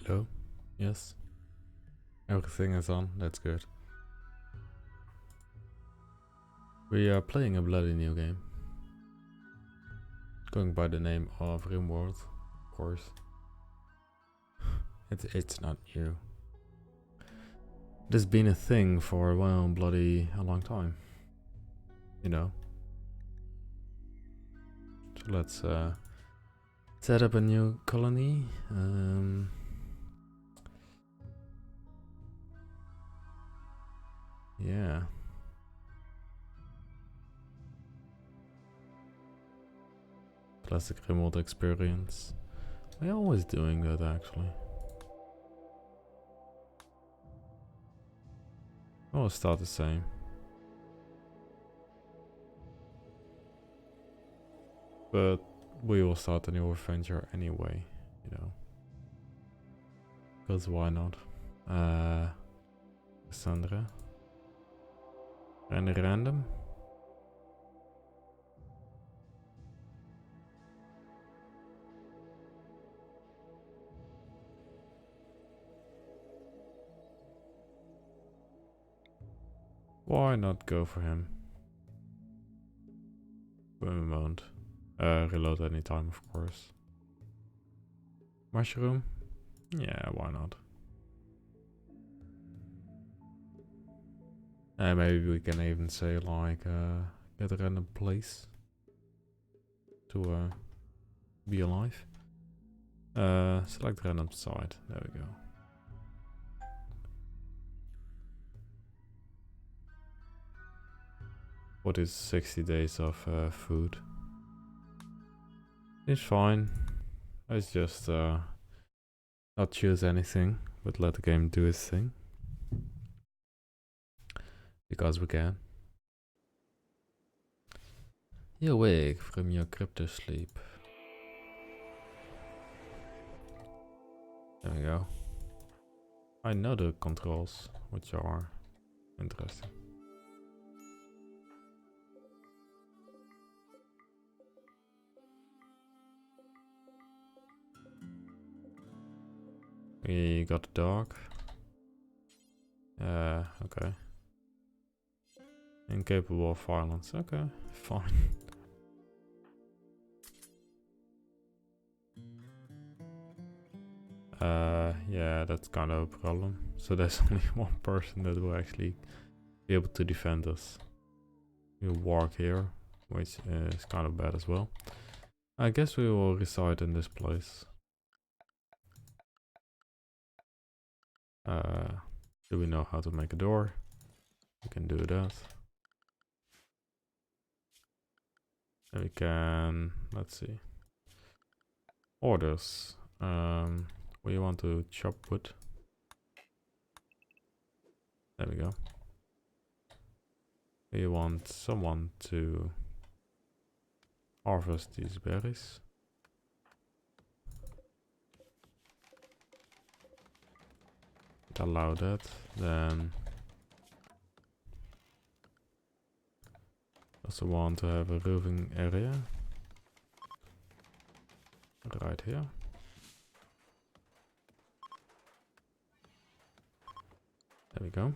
Hello? Yes. Everything is on, that's good. We are playing a bloody new game. Going by the name of Rimworld, of course. It's not new. It has been a thing for a long time. You know. So let's set up a new colony. Yeah. Classic Rimworld experience. We're always doing that actually. Always start the same. But we will start a new adventure anyway, you know. Because why not? Cassandra. And random. Why not go for him? When we won't. Reload anytime, of course. Mushroom? Yeah, why not? Maybe we can even say like, get a random place to be alive. Select random site. There we go. What is 60 days of food? It's fine. Let's just not choose anything, but let the game do its thing. Because we can. You awake from your crypto sleep. There we go. I know the controls, which are interesting. We got the dog. Okay. Incapable of violence. Okay, fine. Yeah, that's kind of a problem. So there's only one person that will actually be able to defend us. We'll walk here, which is kind of bad as well. I guess we will reside in this place. Do we know how to make a door? We can do that. And we can, let's see. Orders. We want to chop wood. There we go. We want someone to harvest these berries. Allow that, then also want to have a roofing area right here. There we go.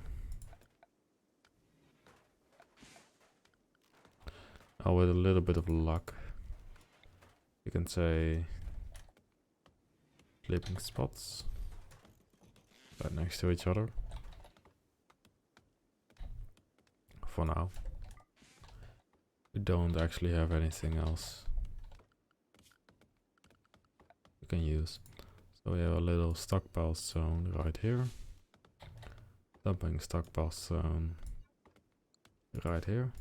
Now with a little bit of luck, you can say sleeping spots right next to each other. For now. We don't actually have anything else we can use. So we have a little stockpile zone right here. Dumping stockpile zone right here.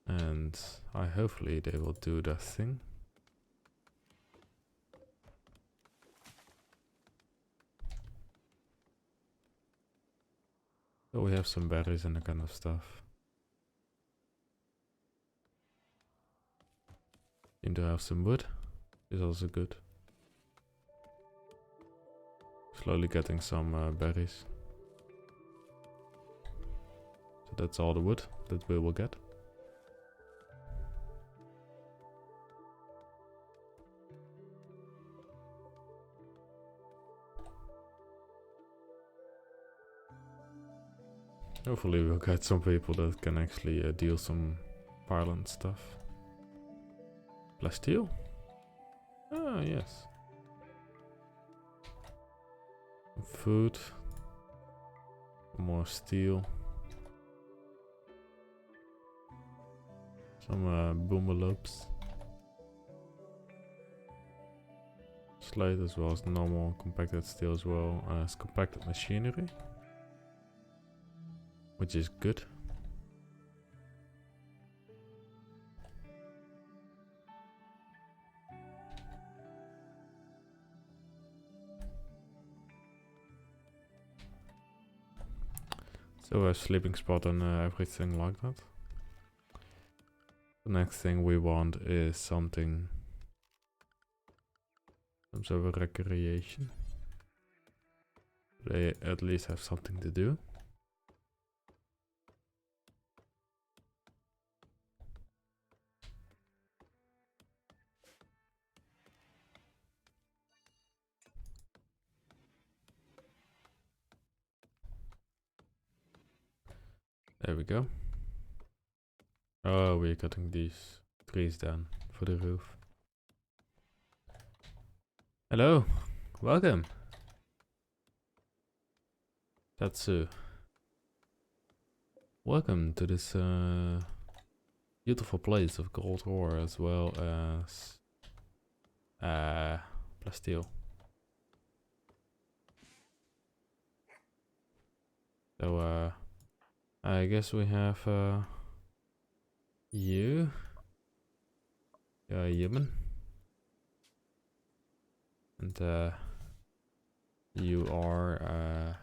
And hopefully they will do their thing. So we have some berries and that kind of stuff. Seem to have some wood. Is also good. Slowly getting some berries. So that's all the wood that we will get. Hopefully we'll get some people that can actually deal some violent stuff. Plasteel? Ah, yes. Some food. More steel. Some boomalopes. Slate as well as normal compacted steel as well as compacted machinery. Which is good. So a sleeping spot and everything like that. The next thing we want is something, some sort of recreation. They at least have something to do. There we go. Oh, we're cutting these trees down for the roof. Hello, welcome. Tatsu. Welcome to this beautiful place of gold ore as well as plasteel. So I guess we have you. You're a human. And you are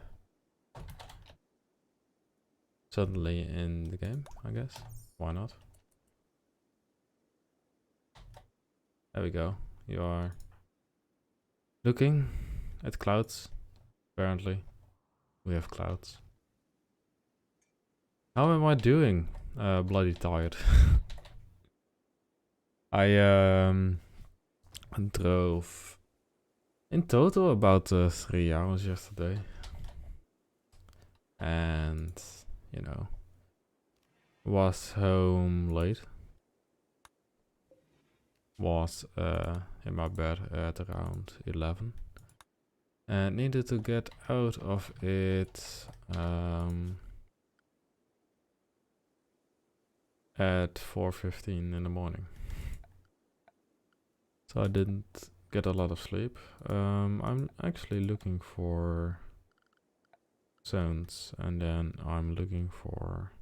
suddenly in the game, I guess. Why not? There we go. You are looking at clouds. Apparently, we have clouds. How am I doing? Bloody tired. I drove in total about 3 hours yesterday. And, you know, was home late. Was in my bed at around 11. And needed to get out of it at 4:15 in the morning. So I didn't get a lot of sleep. I'm actually looking for zones, and then I'm looking for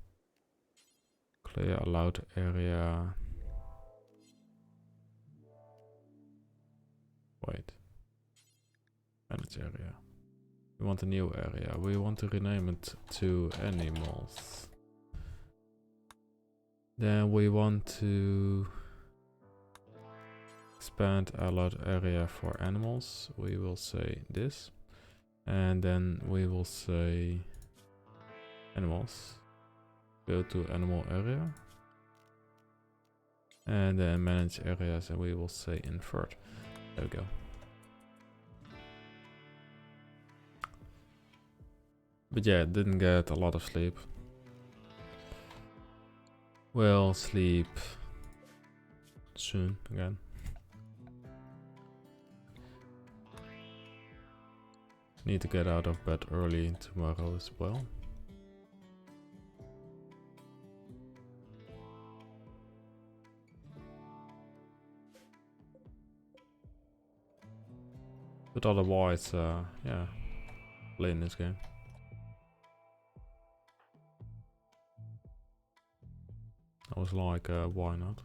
clear allowed area. Wait. Manage area. We want a new area. We want to rename it to animals. Then we want to expand allowed area for animals. We will say this. And then we will say animals. Go to animal area. And then manage areas, and we will say invert. There we go. But yeah, didn't get a lot of sleep. Will sleep soon again. Need to get out of bed early tomorrow as well. But otherwise, yeah, playing this game. I was like, why not?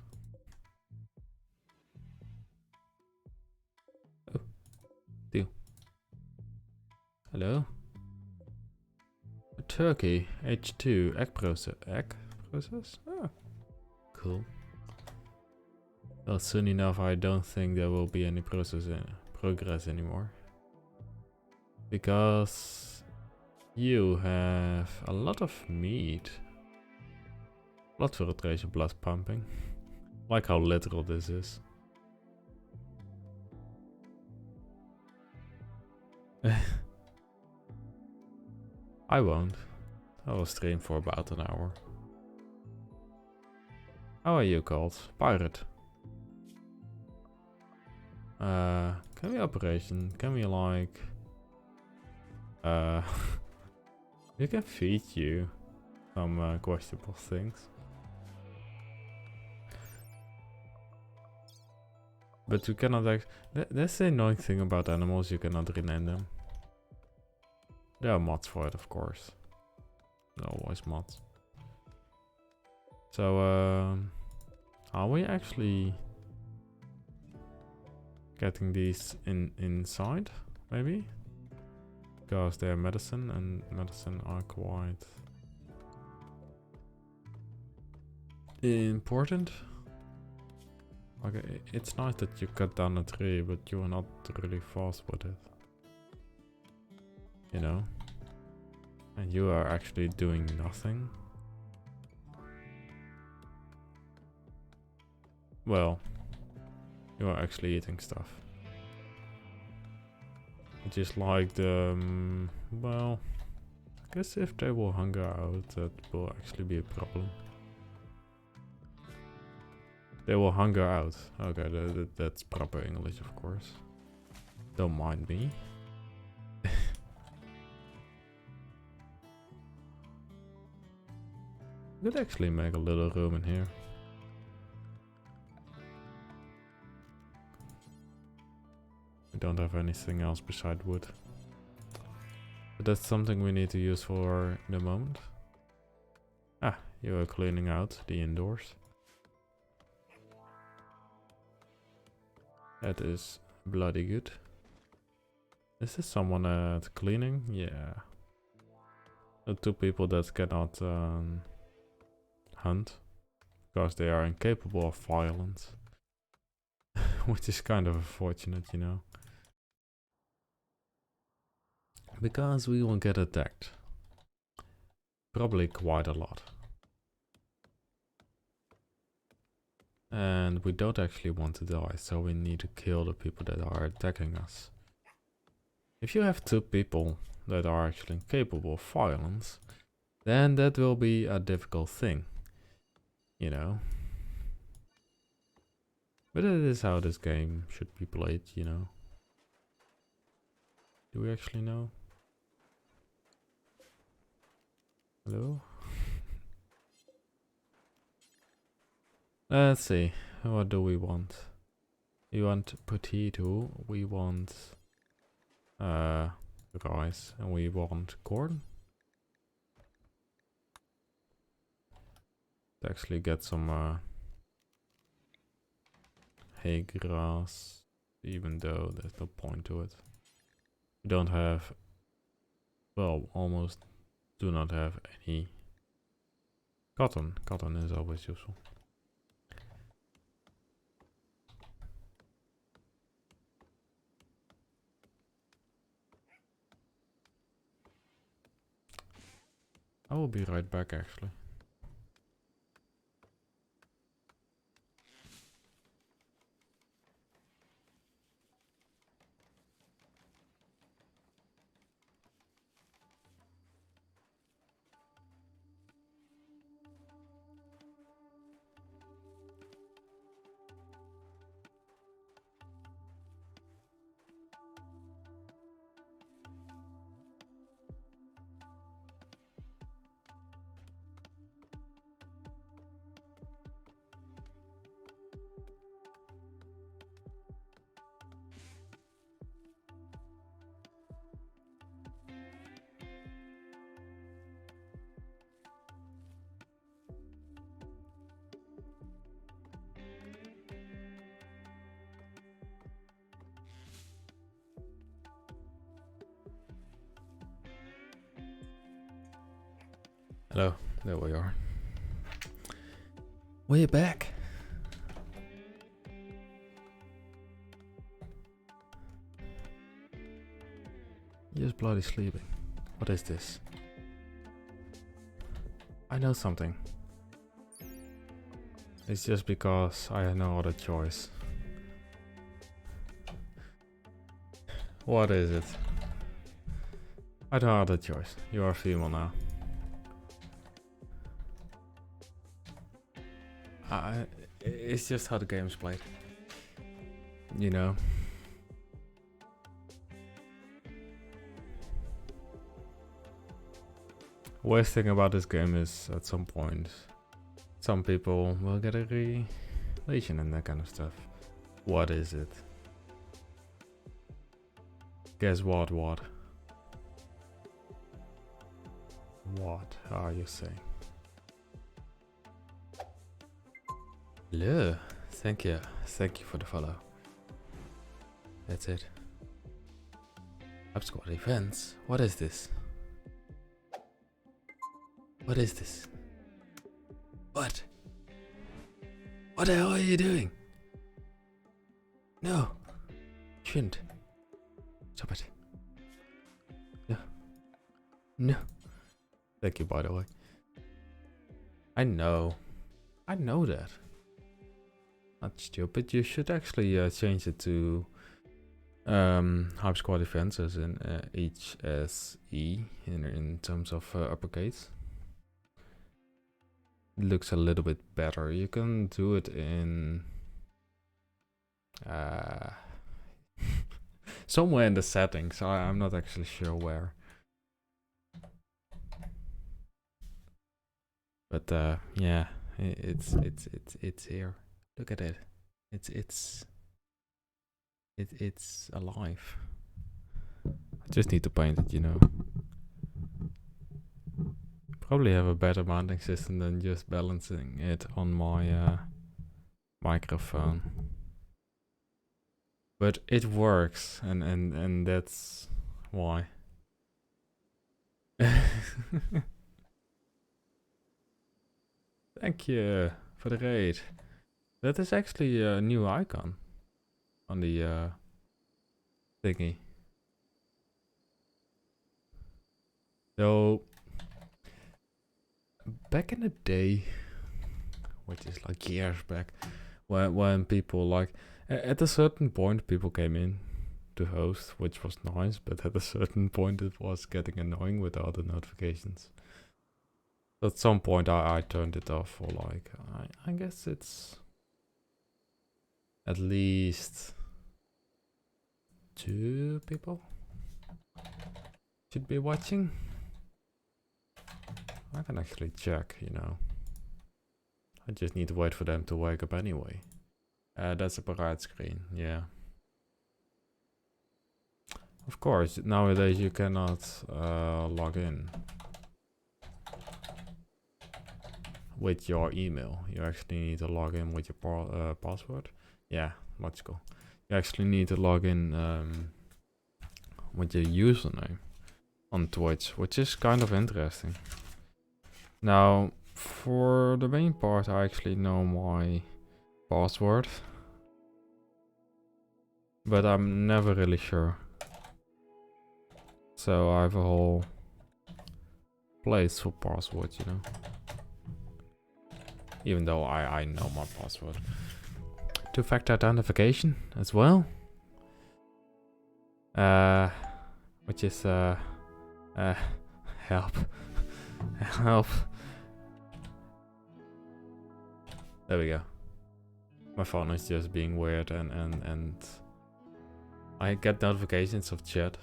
Oh, deal. Hello? A turkey, H2, egg process. Egg process? Oh, cool. Well, soon enough, I don't think there will be any progress anymore. Because you have a lot of meat. Blood filtration, blood pumping. Like how literal this is. I won't. I will stream for about an hour. How are you called? Pirate. Can we operation? Can we like... we can feed you some questionable things. But you cannot that's the annoying thing about animals, you cannot rename them. There are mods for it, of course. There are always mods. So, are we actually getting these inside, maybe? Because they're medicine, and medicine are quite important. Okay, it's nice that you cut down a tree, but you are not really fast with it. You know? And you are actually doing nothing. Well, you are actually eating stuff. Just like the... well, I guess if they will hunger out, that will actually be a problem. They will hunger out. Okay, that's proper English, of course. Don't mind me. Could actually make a little room in here. We don't have anything else beside wood. But that's something we need to use for the moment. Ah, you are cleaning out the indoors. That is bloody good. Is this someone at cleaning? Yeah. The two people that cannot hunt. Because they are incapable of violence. Which is kind of unfortunate, you know. Because we will get attacked. Probably quite a lot. And we don't actually want to die, so we need to kill the people that are attacking us. If you have two people that are actually incapable of violence, then that will be a difficult thing. You know. But it is how this game should be played, you know. Do we actually know? Hello? Let's see. What do we want? We want potato. We want rice, and we want corn. To actually get some hay grass, even though there's no point to it. We don't have, well, almost do not have any cotton. Cotton is always useful. I will be right back actually. Hello, there we are. We're back. You're bloody sleeping. What is this? I know something. It's just because I had no other choice. What is it? I don't have other choice. You are female now. It's just how the game's played. You know. Worst thing about this game is at some point, some people will get a relation and that kind of stuff. What is it? Guess what? What are you saying? Hello. Thank you for the follow. That's it. Up squad events. What is this? What is this? What? What the hell are you doing? No. Shouldn't. Stop it. No. No. Thank you, by the way. I know that. Not stupid. You should actually change it to Hype Squad events as in HSE in terms of uppercase. It looks a little bit better. You can do it in somewhere in the settings. I'm not actually sure where. But yeah, it's here. Look at it. It's alive. I just need to paint it, you know. Probably have a better mounting system than just balancing it on my microphone. But it works, and that's why. Thank you for the raid. That is actually a new icon on the thingy. So back in the day, which is like years back, when people like at a certain point people came in to host, which was nice, but at a certain point it was getting annoying with all the notifications. At some point I turned it off for like I guess it's at least 2 people should be watching. I can actually check, you know. I just need to wait for them to wake up anyway. That's a parade screen, yeah. Of course, nowadays you cannot log in with your email. You actually need to log in with your password. Yeah, logical. You actually need to log in with your username on Twitch, which is kind of interesting. Now, for the main part, I actually know my password, but I'm never really sure. So I have a whole place for passwords, you know. Even though I know my password. 2-factor authentication as well. Which is help. Help. There we go. My phone is just being weird and I get notifications of chat.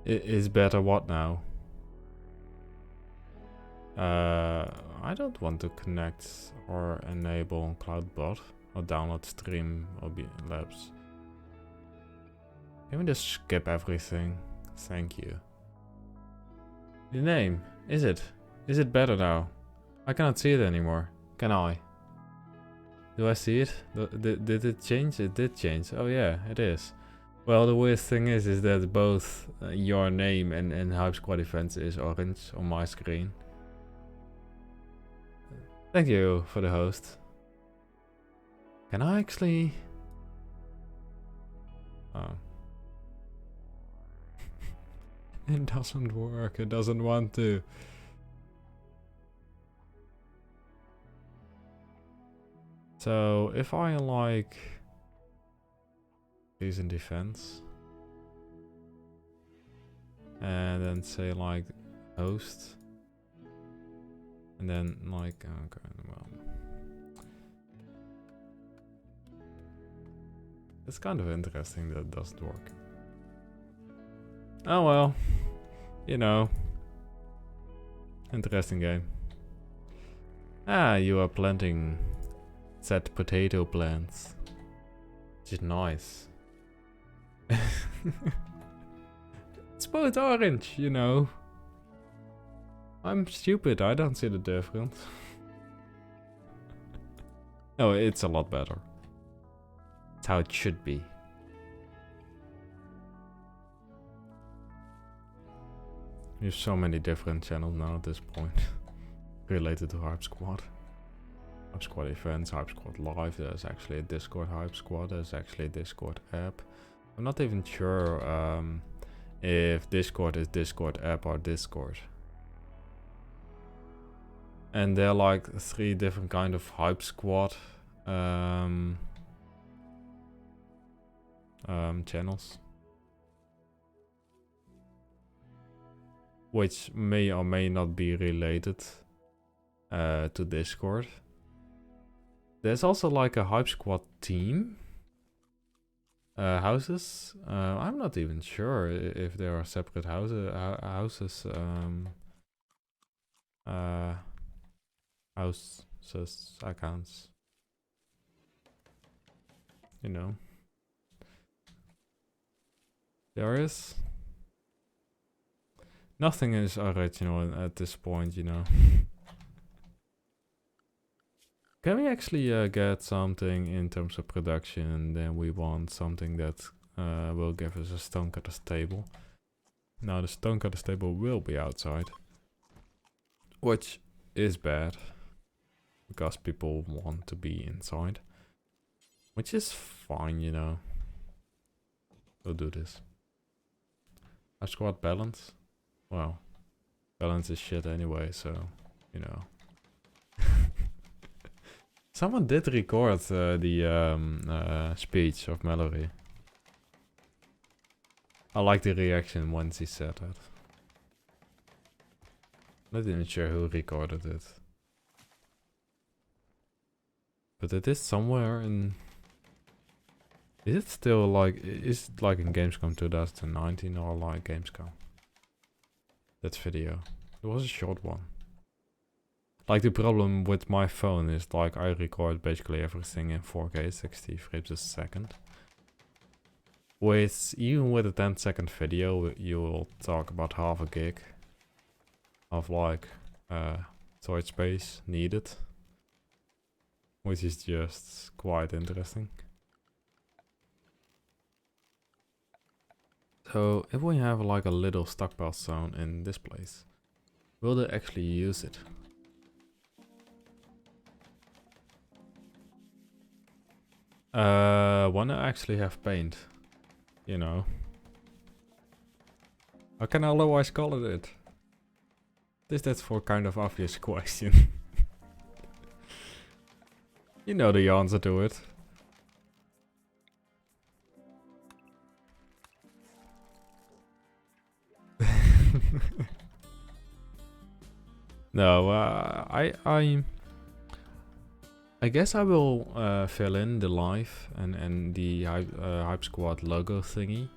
It is better what now? I don't want to connect or enable CloudBot or download Stream or Labs. Can we just skip everything? Thank you. The name, is it? Is it better now? I cannot see it anymore. Can I? Do I see it? Did it change? It did change. Oh yeah, it is. Well, the worst thing is that both your name and Hype Squad Events is orange on my screen. Thank you for the host. Can I actually... Oh. It doesn't work. It doesn't want to. So if I like reason defense and then say like host. And then like, okay, well. It's kind of interesting that it doesn't work. Oh well, you know. Interesting game. Ah, you are planting said potato plants. Which is nice. It's both orange, you know. I'm stupid, I don't see the difference. No, it's a lot better. It's how it should be. There's so many different channels now at this point related to Hype Squad. Hype Squad events, Hype Squad live, there's actually a Discord Hype Squad, there's actually a Discord app. I'm not even sure if Discord is Discord app or Discord. And there are like 3 different kind of Hype Squad channels. Which may or may not be related to Discord. There's also like a Hype Squad team. Houses. I'm not even sure if there are separate houses. Houses accounts. You know. There is. Nothing is original at this point, you know. Can we actually get something in terms of production, and then we want something that will give us a stonecutter's table. Now the stonecutter's table will be outside, which is bad, because people want to be inside, which is fine, you know. We'll do this. Our squad balance. Well, balance is shit anyway, so, you know. Someone did record the speech of Mallory. I like the reaction once he said that. Not even sure who recorded it. But it is somewhere in... Is it still like... Is it like in Gamescom 2019 or like Gamescom? That video. It was a short one. Like the problem with my phone is like I record basically everything in 4K 60 frames a second. Even with a 10-second video, you will talk about half a gig of like storage space needed, which is just quite interesting. So if we have like a little stockpile zone in this place, will they actually use it? Wanna actually have paint, you know. How can I otherwise call it? That's for kind of obvious question. You know the answer to it. No, I guess I will fill in the live and the Hype Squad logo thingy.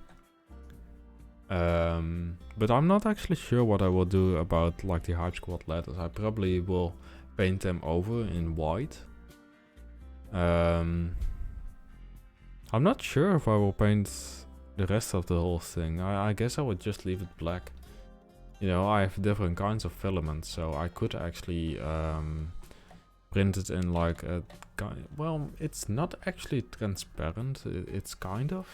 But I'm not actually sure what I will do about like the Hype Squad letters. I probably will paint them over in white. I'm not sure if I will paint the rest of the whole thing. I guess I would just leave it black. You know, I have different kinds of filaments, so I could actually print it in like a kind. Well, it's not actually transparent. It's kind of.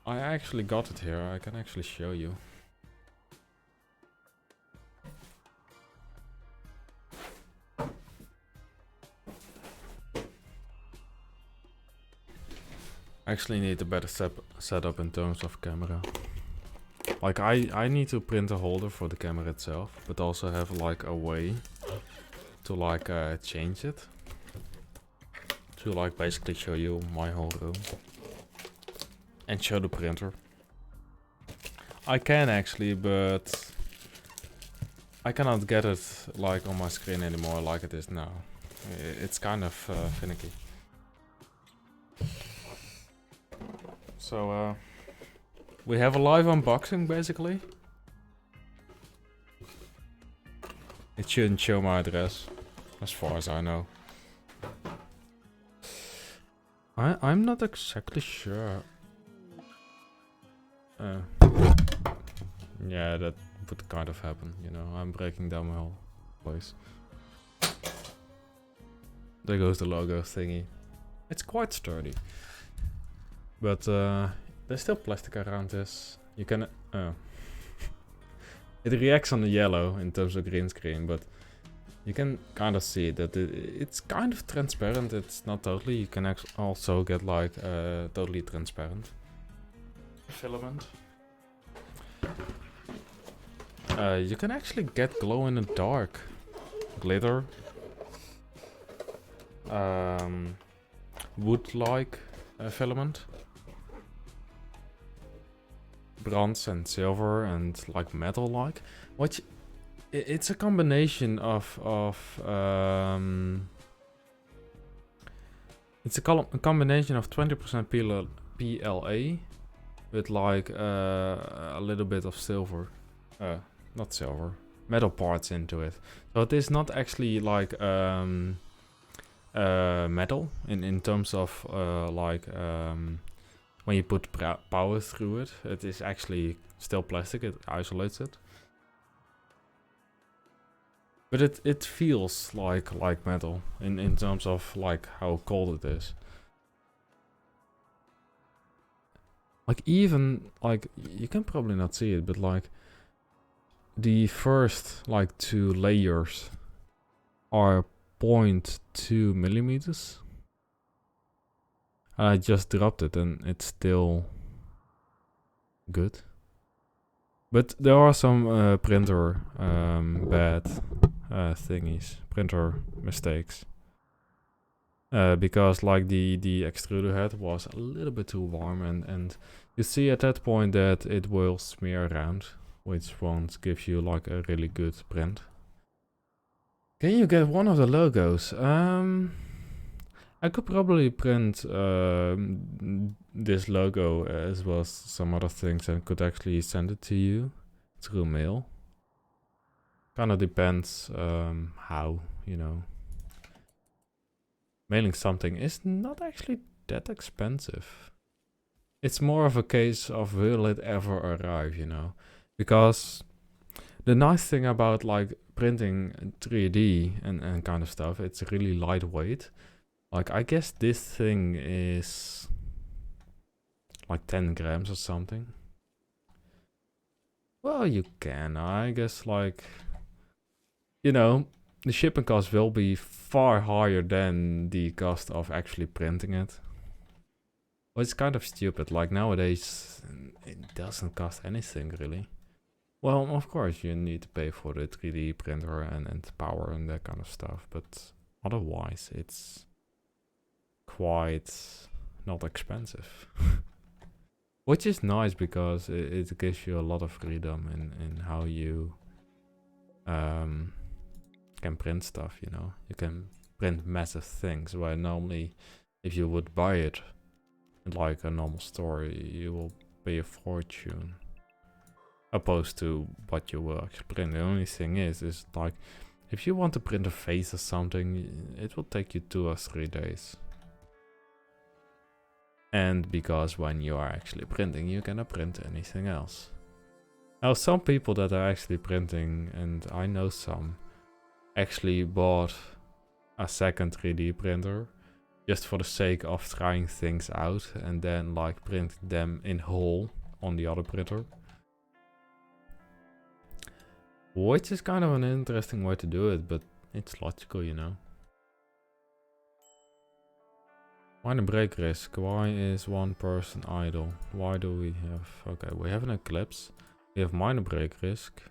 I actually got it here. I can actually show you. I actually need a better setup in terms of camera. Like I need to print a holder for the camera itself, but also have like a way to like change it. To like basically show you my whole room. And show the printer. I can actually, but I cannot get it like on my screen anymore like it is now. It's kind of finicky. So we have a live unboxing basically. It shouldn't show my address, as far as I know. I'm not exactly sure. Yeah, that would kind of happen, you know. I'm breaking down my whole place. There goes the logo thingy. It's quite sturdy. But there's still plastic around this. You can... It reacts on the yellow in terms of green screen, but you can kind of see that it's kind of transparent. It's not totally. You can also get like totally transparent filament. You can actually get glow in the dark glitter, wood-like filament, bronze and silver and like metal-like, which it's a combination of it's a combination of 20% PLA with like a little bit of silver, not silver, metal parts into it. So it is not actually like metal in terms of like when you put power through it. It is actually still plastic. It isolates it. But it feels like metal in terms of like how cold it is. Like even like you can probably not see it, but like the first like 2 layers are 0.2 millimeters. I just dropped it and it's still good. But there are some printer bad thingies, printer mistakes. Because like the extruder head was a little bit too warm and you see at that point that it will smear around, which won't give you like a really good print. Can you get one of the logos? I could probably print this logo as well as some other things and could actually send it to you through mail. Kind of depends how, you know. Mailing something is not actually that expensive. It's more of a case of will it ever arrive, you know. Because the nice thing about like printing 3D and kind of stuff, it's really lightweight. Like I guess this thing is like 10 grams or something. Well, you can, I guess, like, you know, the shipping cost will be far higher than the cost of actually printing it. Well, it's kind of stupid, like nowadays it doesn't cost anything really. Well, of course you need to pay for the 3D printer and power and that kind of stuff, but otherwise it's quite not expensive. Which is nice because it gives you a lot of freedom in how you can print stuff, you know. You can print massive things where normally if you would buy it in like a normal store, you will pay a fortune. Opposed to what you will actually print. The only thing is like if you want to print a face or something, it will take you 2 or 3 days. And because when you are actually printing, you cannot print anything else. Now, some people that are actually printing, and I know some, actually bought a second 3D printer just for the sake of trying things out and then like print them in whole on the other printer. Which is kind of an interesting way to do it, but it's logical, you know. Minor break risk. Why is one person idle? Why do we have... Okay, we have an eclipse. We have minor break risk.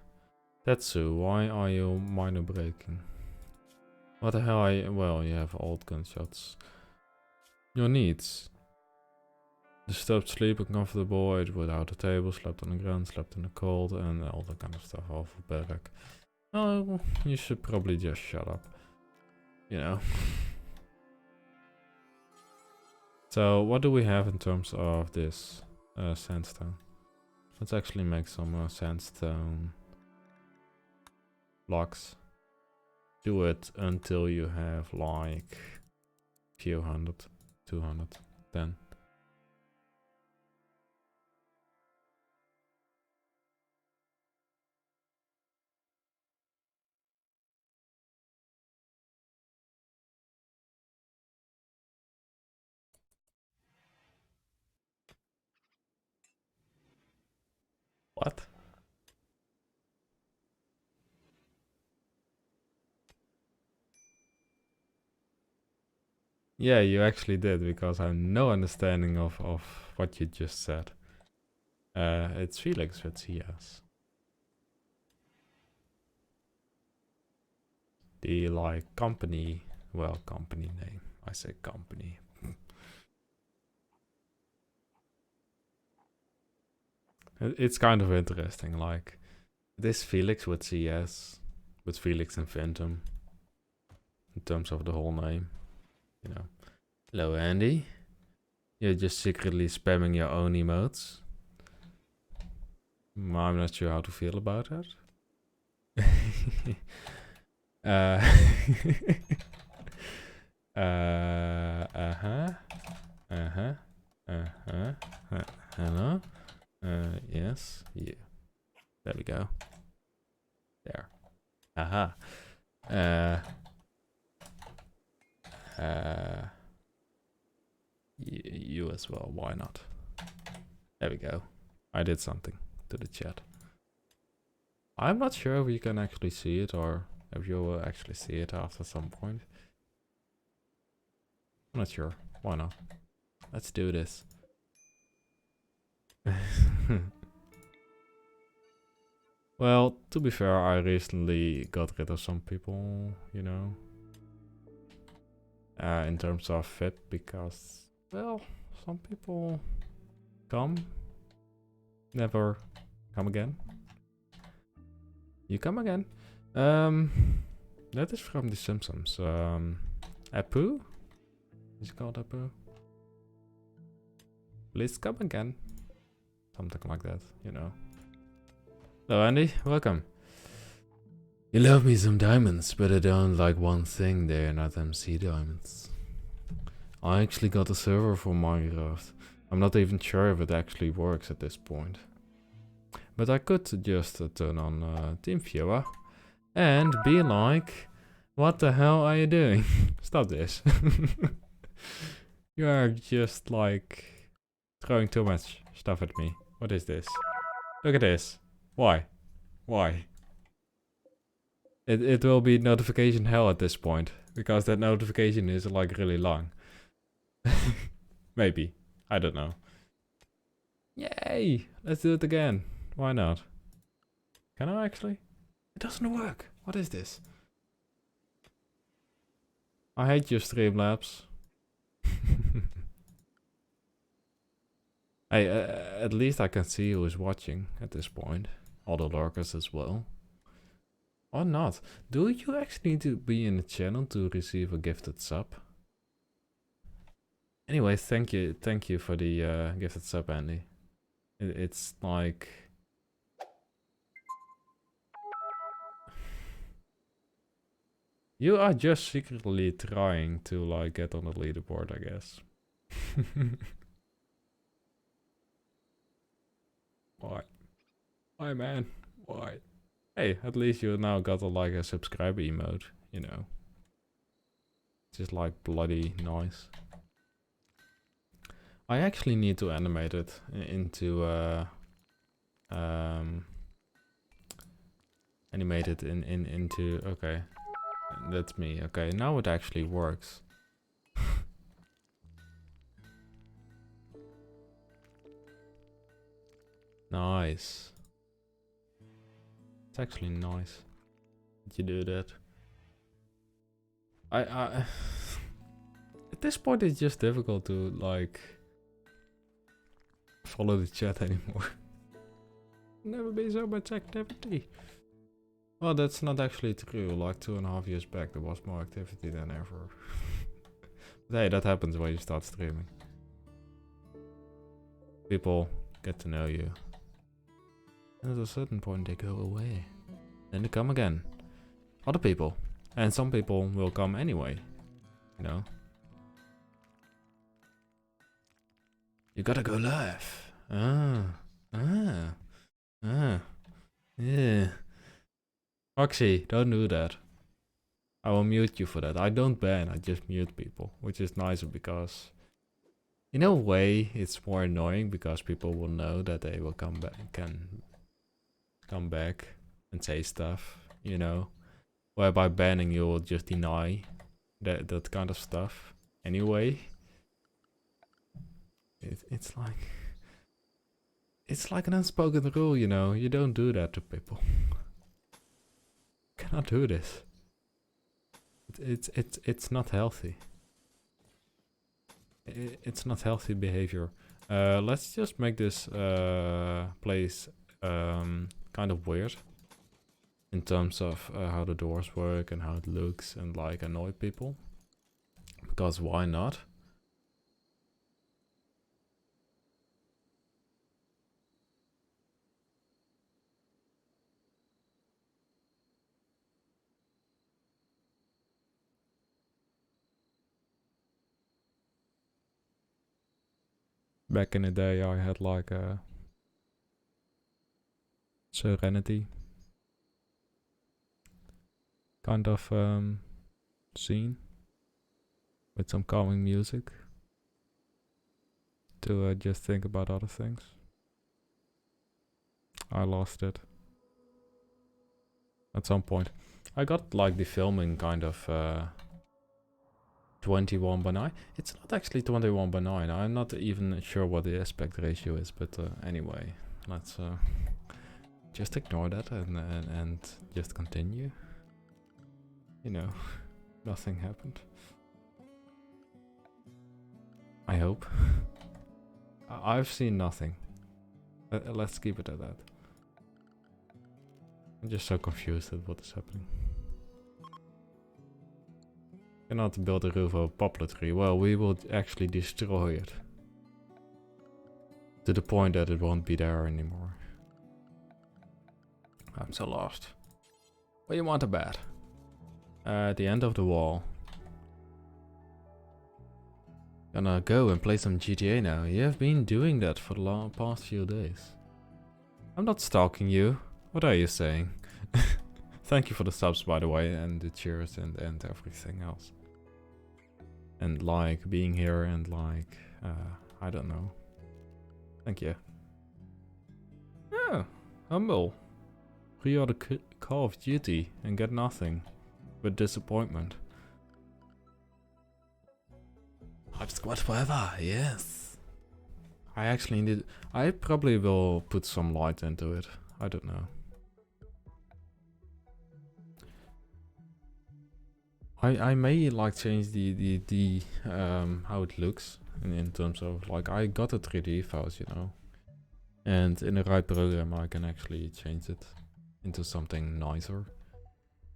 Tetsu, why are you minor breaking? What the hell are you... Well, you have old gunshots. Your needs. Disturbed sleep, uncomfortable, ate without a table, slept on the ground, slept in the cold, and all that kind of stuff. Alphabetical. Oh, you should probably just shut up. You know. So what do we have in terms of this sandstone? Let's actually make some sandstone blocks. Do it until you have like few hundred, 200, then. What? Yeah, you actually did, because I have no understanding of what you just said. It's Felix with CS. The like company, well, company name. I say company. It's kind of interesting, like this Felix with CS, with Felix Infintum, in terms of the whole name, you know. Hello, Andy. You're just secretly spamming your own emotes. I'm not sure how to feel about that. Hello. Yes. Yeah. There we go. There. Aha. You as well. Why not? There we go. I did something to the chat. I'm not sure if you can actually see it, or if you will actually see it after some point. I'm not sure. Why not? Let's do this. Well, to be fair, I recently got rid of some people, you know. In terms of fit, because, well, some people come, never come again. You come again. That is from The Simpsons. Apu? Is it called Apu? Please come again. Something like that, you know. Hello, Andy. Welcome. You love me some diamonds, but I don't like one thing. They're not MC diamonds. I actually got a server for Minecraft. I'm not even sure if it actually works at this point. But I could just turn on TeamViewer and be like, what the hell are you doing? Stop this. You are just like throwing too much stuff at me. What is this? Look at this. Why? Why? It will be notification hell at this point, because that notification is like really long. Maybe. I don't know. Yay! Let's do it again. Why not? Can I actually? It doesn't work. What is this? I hate you, Streamlabs. Hey, at least I can see who is watching at this point. All the lurkers as well. Or not. Do you actually need to be in the channel to receive a gifted sub? Anyways, thank you for the gifted sub, Andy. It's like... You are just secretly trying to like get on the leaderboard, I guess. Why? Why, man? Why? Hey, at least you now got like a subscriber emote, you know. Just like bloody nice. I actually need to animate it into animate it into okay. That's me. Okay, now it actually works. Nice. It's actually nice that you do that. I at this point it's just difficult to like follow the chat anymore. Never been so much activity. Well, that's not actually true. Like 2.5 years back, there was more activity than ever. But hey, that happens when you start streaming. People get to know you. And at a certain point, they go away. Then they come again. Other people. And some people will come anyway. You know? You gotta go live. Yeah. Foxy, don't do that. I will mute you for that. I don't ban, I just mute people. Which is nicer because... in a way, it's more annoying because people will know that they will come back and say stuff, you know. Whereby banning you will just deny that kind of stuff. Anyway. It's like an unspoken rule, you know. You don't do that to people. Cannot do this. It's not healthy. It's not healthy behavior. Let's just make this place kind of weird in terms of how the doors work and how it looks and like annoy people. Because why not? Back in the day, I had like a Serenity kind of scene with some calming music to just think about other things. I lost it at some point. I got like the filming kind of 21 by 9. It's not actually 21 by 9. I'm not even sure what the aspect ratio is, but anyway, let's just ignore that and just continue. You know, nothing happened. I hope. I've seen nothing. Let's keep it at that. I'm just so confused at what is happening. Cannot build a roof of a poplar tree. Well, we will actually destroy it. To the point that it won't be there anymore. I'm so lost. What do you want to bet? At the end of the wall. Gonna go and play some GTA now. You have been doing that for the past few days. I'm not stalking you. What are you saying? Thank you for the subs, by the way, and the cheers and everything else. And like being here and like, I don't know. Thank you. Yeah, humble. Pre-order Call of Duty and get nothing but disappointment. Hype Squad forever, yes. I actually need. I probably will put some light into it. I don't know. I may like change the how it looks in terms of like I got a 3D files, you know, and in the right program I can actually change it into something nicer.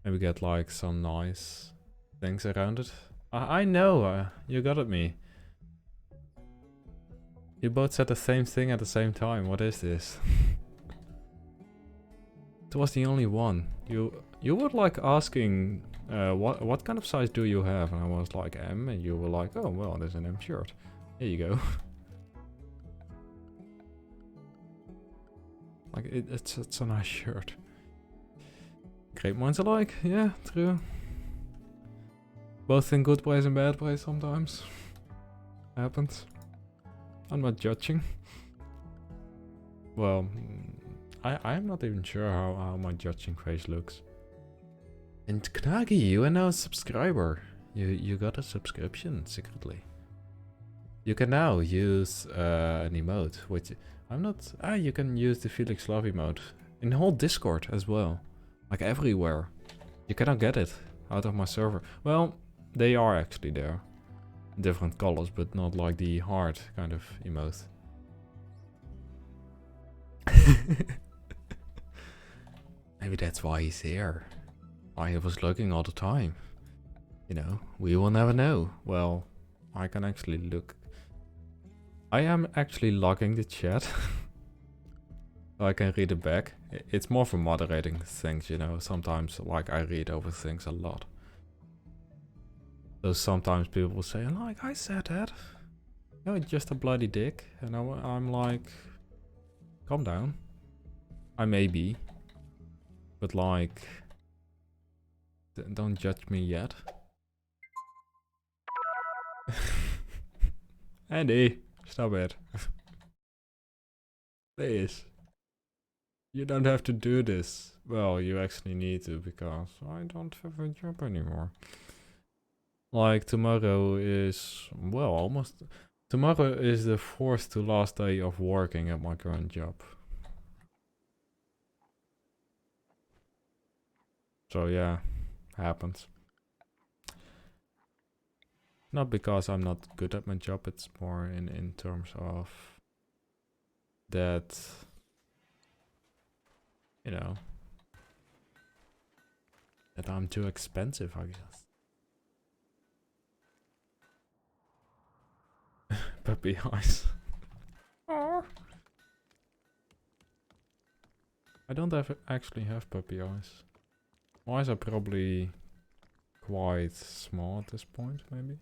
Maybe get like some nice things around it. I know, you got at me. You both said the same thing at the same time. What is this? It was the only one. You were like asking, what kind of size do you have? And I was like M, and you were like, oh well, there's an M shirt. Here you go. Like it's a nice shirt. Great minds alike, yeah, true. Both in good ways and bad ways sometimes. Happens. I'm not judging. Well, I'm not even sure how my judging face looks. And Knagi, you are now a subscriber. You got a subscription secretly. You can now use an emote, which I'm not. You can use the Felix love emote in the whole Discord as well, like everywhere. You cannot get it out of my server. Well, they are actually there, different colors, but not like the heart kind of emote. Maybe that's why he's here. Why he was looking all the time. You know, we will never know. Well, I can actually look. I am actually logging the chat. So I can read it back. It's more for moderating things, you know. Sometimes, like, I read over things a lot. So sometimes people will say, like, I said that. You're just a bloody dick. And I'm like, calm down. I may be. But, like, don't judge me yet. Andy, stop it. Please. You don't have to do this. Well, you actually need to, because I don't have a job anymore. Like, tomorrow is, well, almost... Tomorrow is the 4th to last day of working at my current job. So yeah, happens. Not because I'm not good at my job, it's more in terms of that, you know, that I'm too expensive, I guess. Puppy eyes. Oh. I don't actually have puppy eyes. My eyes are probably quite small at this point, maybe.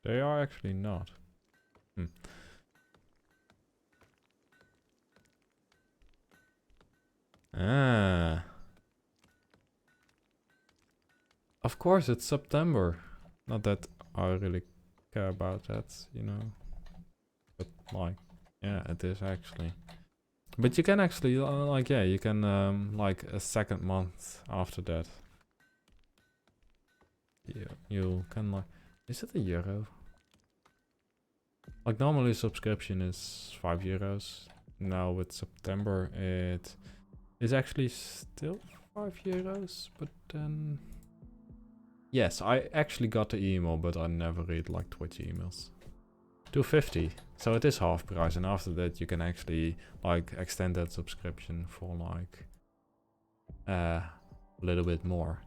They are actually not. Ah. Of course, it's September. Not that I really care about that, you know. But like, yeah, it is actually. But you can actually, like, yeah, you can, like, a second month after that. Yeah, you can, like, is it €1? Like, normally subscription is €5. Now with September, it is actually still €5, but then... Yes, I actually got the email, but I never read, like, Twitch emails. $2.50, so it is half price, and after that you can actually, like, extend that subscription for, like, a little bit more.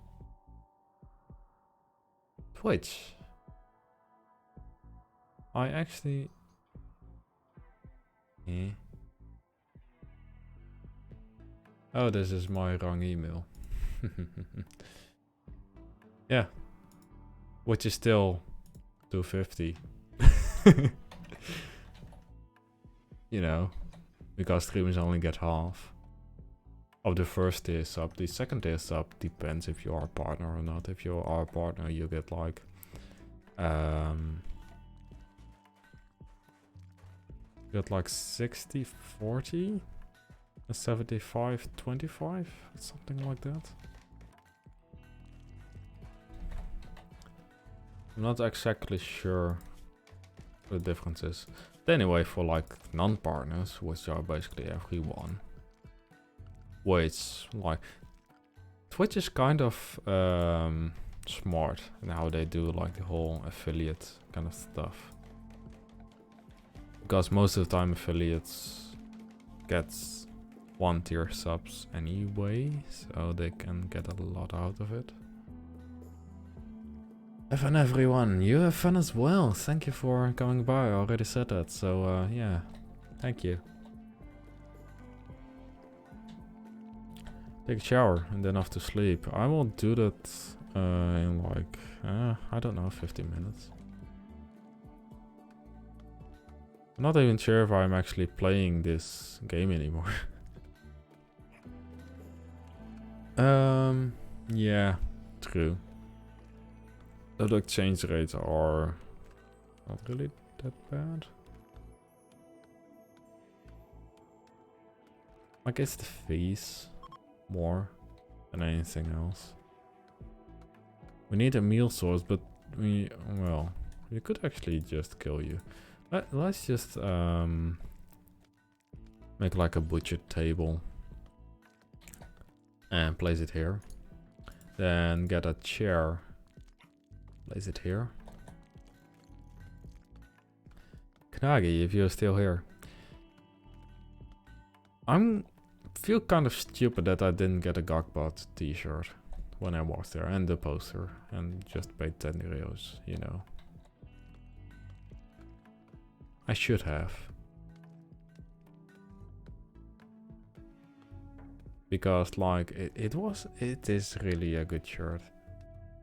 Twitch. I actually... Oh, this is my wrong email. Yeah. Which is still $2.50. You know, because streamers only get half of the first tier sub. The second tier sub depends if you are a partner or not. If you are a partner, you get like you get like 60-40, 75-25, something like that. I'm not exactly sure what the difference is. But anyway, for like non-partners, which are basically everyone, which like Twitch is kind of smart in how they do like the whole affiliate kind of stuff. Because most of the time affiliates gets 1 tier subs anyway, so they can get a lot out of it. Have fun everyone, you have fun as well. Thank you for coming by, I already said that, so yeah, thank you. Take a shower and then off to sleep. I will do that in like, I don't know, 15 minutes. I'm not even sure if I'm actually playing this game anymore. Yeah, true. The exchange rates are not really that bad. I guess the fees more than anything else. We need a meal source, but we could actually just kill you. Let's just make like a butcher table and place it here. Then get a chair, place it here. Knagi, if you're still here. I'm feel kind of stupid that I didn't get a Gogbot t-shirt when I was there, and the poster, and just paid 10 euros, you know. I should have. Because like, it is really a good shirt.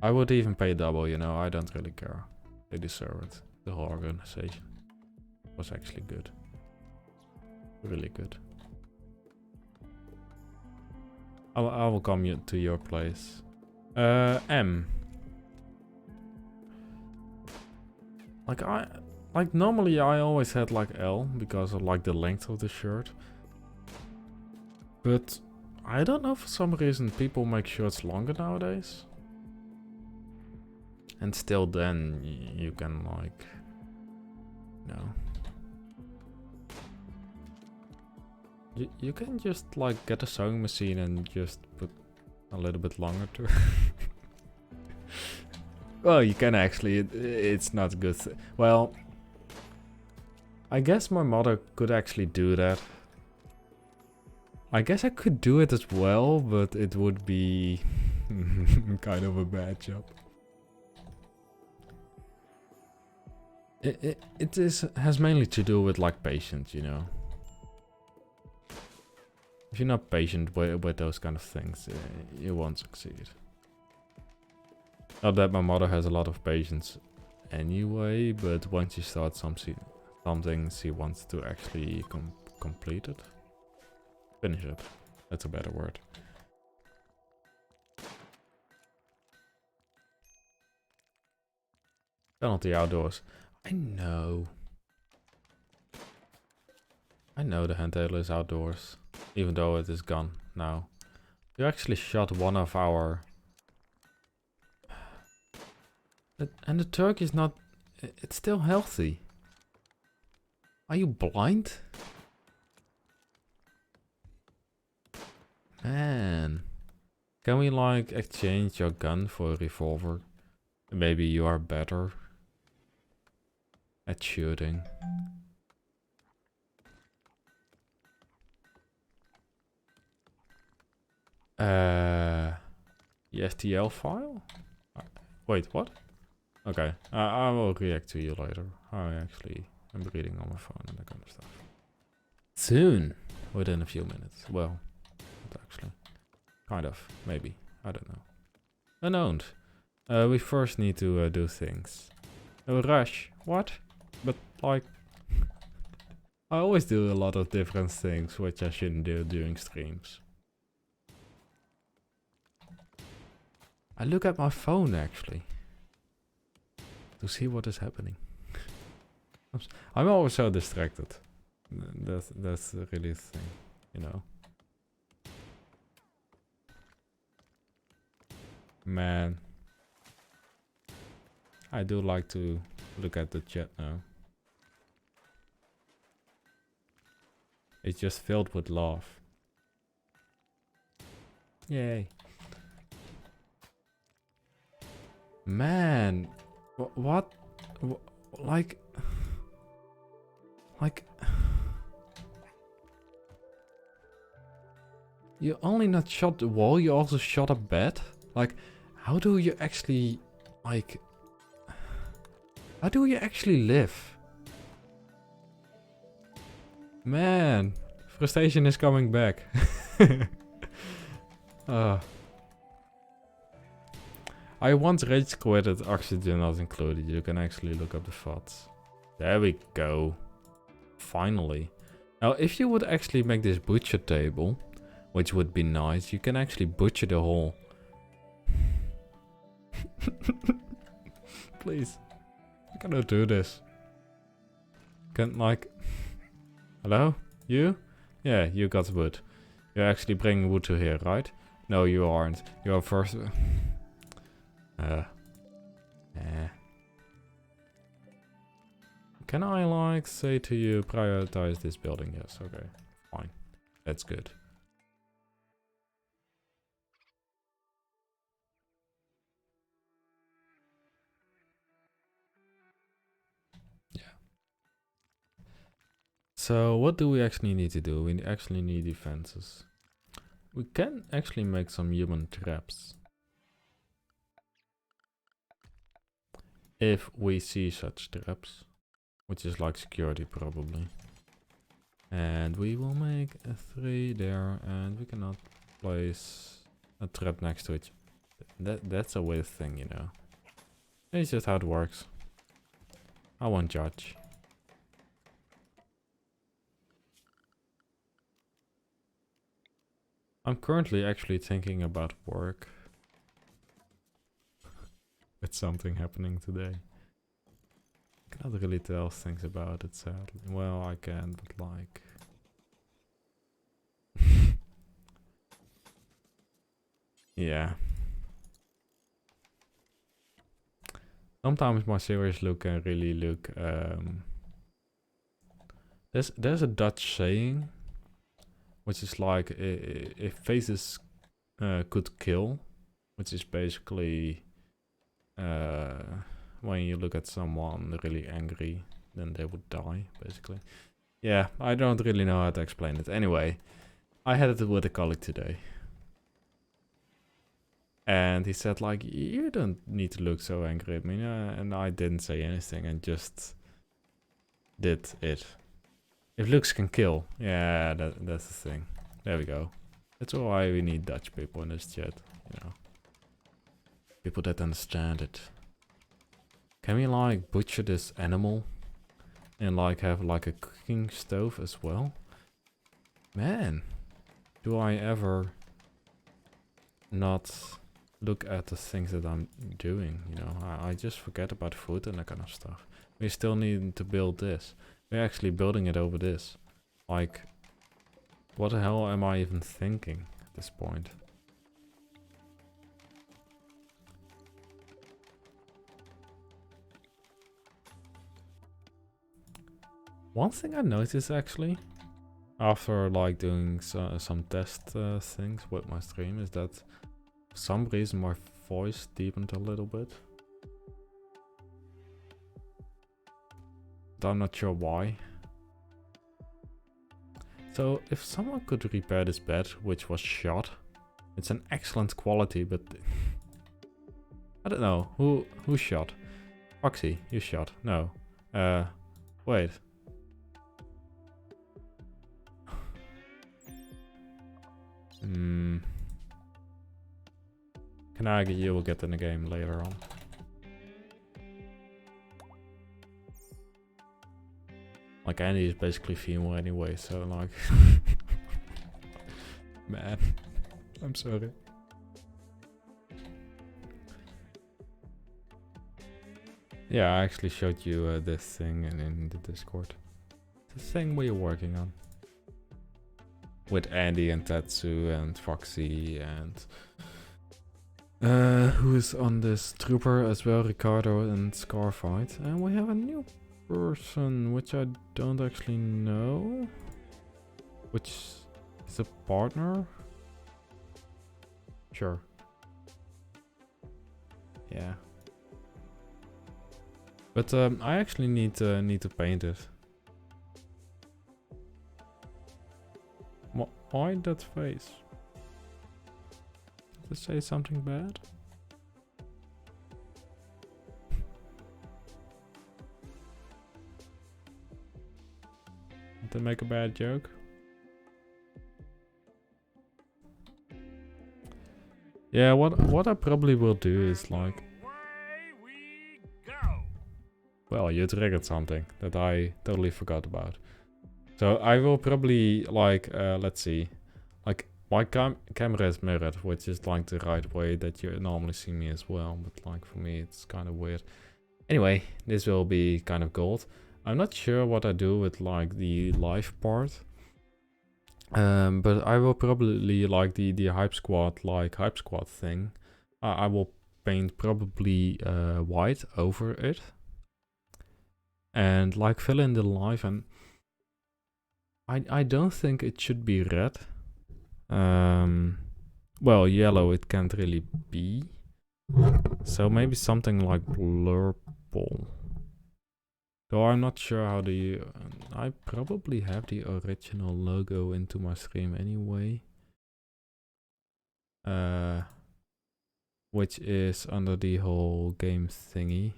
I would even pay double, you know, I don't really care. They deserve it. The whole organization was actually good. Really good. I will come to your place. M. Like normally I always had like L because of like the length of the shirt. But I don't know, for some reason people make shirts longer nowadays. And still then you can like, you know. You can just like get a sewing machine and just put a little bit longer to. Well, you can actually. It's not good. Well, I guess my mother could actually do that. I guess I could do it as well, but it would be kind of a bad job. Has mainly to do with like patience, you know. If you're not patient with those kind of things, you won't succeed. Not that my mother has a lot of patience anyway, but once she starts something she wants to actually complete it. Finish it. That's a better word. Penalty outdoors. I know. I know the handheld is outdoors. Even though it is gone now. You actually shot one of our... And the turkey is not... It's still healthy. Are you blind? Man. Can we like exchange your gun for a revolver? Maybe you are better at shooting. ESTL file? Wait, what? Okay, I will react to you later. I actually am reading on my phone and that kind of stuff. Soon, within a few minutes. Well, not actually. Kind of, maybe. I don't know. Unowned. We first need to do things. No rush. What? But like... I always do a lot of different things which I shouldn't do during streams. I look at my phone actually. To see what is happening. I'm always so distracted. That's really the thing, you know. Man. I do like to look at the chat now. It's just filled with love. Yay. Man. What? Like... You only not shot the wall, you also shot a bed? Like, how do you actually... Like... How do you actually live? Man, frustration is coming back. I once rage quitted, oxygen not included. You can actually look up the VODs. There we go. Finally. Now, if you would actually make this butcher table, which would be nice, you can actually butcher the whole. Please. I cannot do this. Can like... Hello? You? Yeah, you got wood. You're actually bringing wood to here, right? No, you aren't. You're first... Can I like say to you prioritize this building? Yes, okay. Fine. That's good. Yeah. So what do we actually need to do? We actually need defenses. We can actually make some human traps. If we see such traps. Which is like security probably. And we will make a 3 there, and we cannot place a trap next to it. That's a weird thing, you know. It's just how it works. I won't judge. I'm currently actually thinking about work. With something happening today. Cannot really tell things about it, sadly. Well, I can, but like... yeah. Sometimes my series look can really look... There's a Dutch saying, which is like, if faces could kill, which is basically... when you look at someone really angry, then they would die, basically. Yeah, I don't really know how to explain it. Anyway, I had it with a colleague today. And he said, like, you don't need to look so angry at me. And I didn't say anything and just did it. If looks can kill. Yeah, that's the thing. There we go. That's why we need Dutch people in this chat, you know. People that understand it. Can we like butcher this animal and like have like a cooking stove as well? Man, do I ever not look at the things that I'm doing, you know? I just forget about food and that kind of stuff. We still need to build this. We're actually building it over this. Like, what the hell am I even thinking at this point? One thing I noticed actually, after like doing some test things with my stream, is that for some reason my voice deepened a little bit. But I'm not sure why. So if someone could repair this bed, which was shot, it's an excellent quality, but I don't know who shot. Foxy, you shot. No. Wait. Kanagi, you will get in the game later on. Like, Andy is basically female anyway, so like... Man, I'm sorry. Yeah, I actually showed you this thing in the Discord. The thing we're working on. With Andy and Tatsu and Foxy and... who is on this trooper as well, Ricardo and Scarfight. And we have a new person, which I don't actually know. Which is a partner? Sure. Yeah. But I actually need to paint it. Why that face? Did it say something bad? Did they make a bad joke? Yeah, what I probably will do is like... Well, you triggered something that I totally forgot about. So I will probably like, let's see. Like, my camera is mirrored, which is like the right way that you normally see me as well. But like for me, it's kind of weird. Anyway, this will be kind of gold. I'm not sure what I do with like the live part. But I will probably like the hype squad thing. I will paint probably white over it. And like fill in the live, and I don't think it should be red. Well, yellow it can't really be. So maybe something like purple. Though I'm not sure how I probably have the original logo into my stream anyway. which is under the whole game thingy.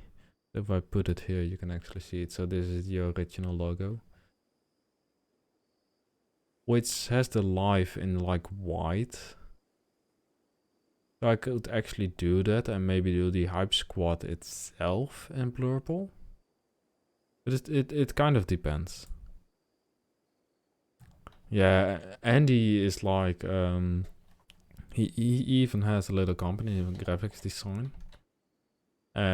If I put it here, you can actually see it. So this is the original logo, which has the life in like white. So I could actually do that and maybe do the hype squad itself in purple. But it kind of depends. Yeah, Andy is like he even has a little company in graphics design.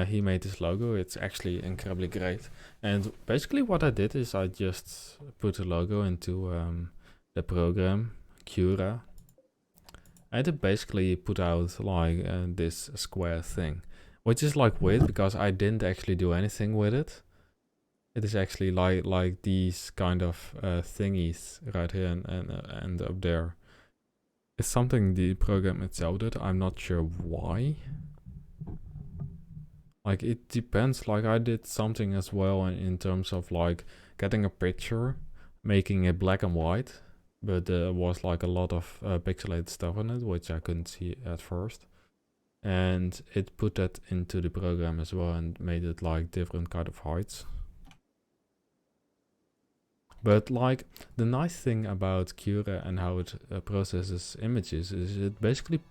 He made this logo. It's actually incredibly great. And basically what I did is I just put a logo into the program, Cura. And it basically put out like this square thing. Which is like weird because I didn't actually do anything with it. It is actually like these kind of thingies right here and up there. It's something the program itself did. I'm not sure why. Like it depends. Like I did something as well in terms of like getting a picture, making it black and white, but there was like a lot of pixelated stuff on it, which I couldn't see at first. And it put that into the program as well and made it like different kind of heights. But like the nice thing about Cura and how it processes images is it basically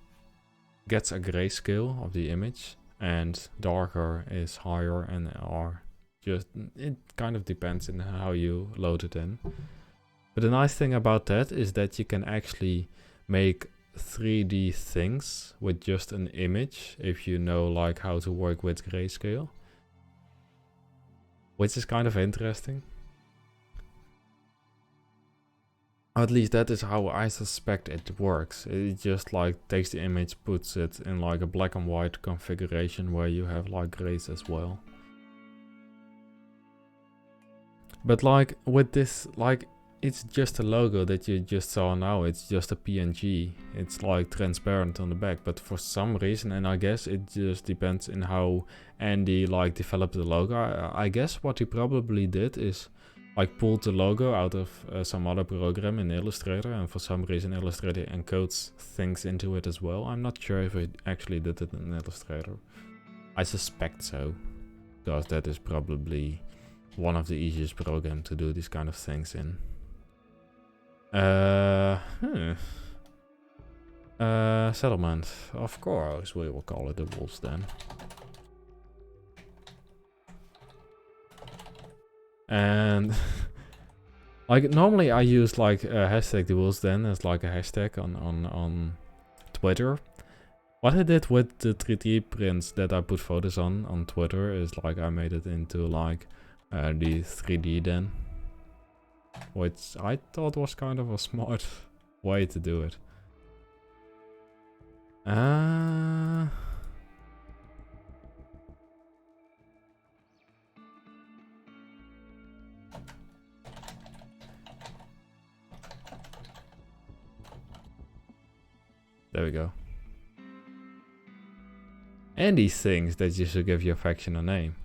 gets a grayscale of the image, and darker is higher and are just, it kind of depends on how you load it in. But the nice thing about that is that you can actually make 3D things with just an image if you know like how to work with grayscale, which is kind of interesting. At least that is how I suspect it works. It just like takes the image, puts it in like a black and white configuration where you have like grays as well. But like with this, like it's just a logo that you just saw now. It's just a PNG. It's like transparent on the back, but for some reason, and I guess it just depends on how Andy like developed the logo. I guess what he probably did is like pulled the logo out of some other program in Illustrator, and for some reason Illustrator encodes things into it as well. I'm not sure if it actually did it in Illustrator. I suspect so, because that is probably one of the easiest programs to do these kind of things in. Settlement. Of course, we will call it the wolves then. And like normally I use like hashtag the wolves then as like a hashtag on Twitter. What I did with the 3D prints that I put photos on Twitter is like I made it into like the 3D den, which I thought was kind of a smart way to do it. There we go. And these things that you should give your faction a name.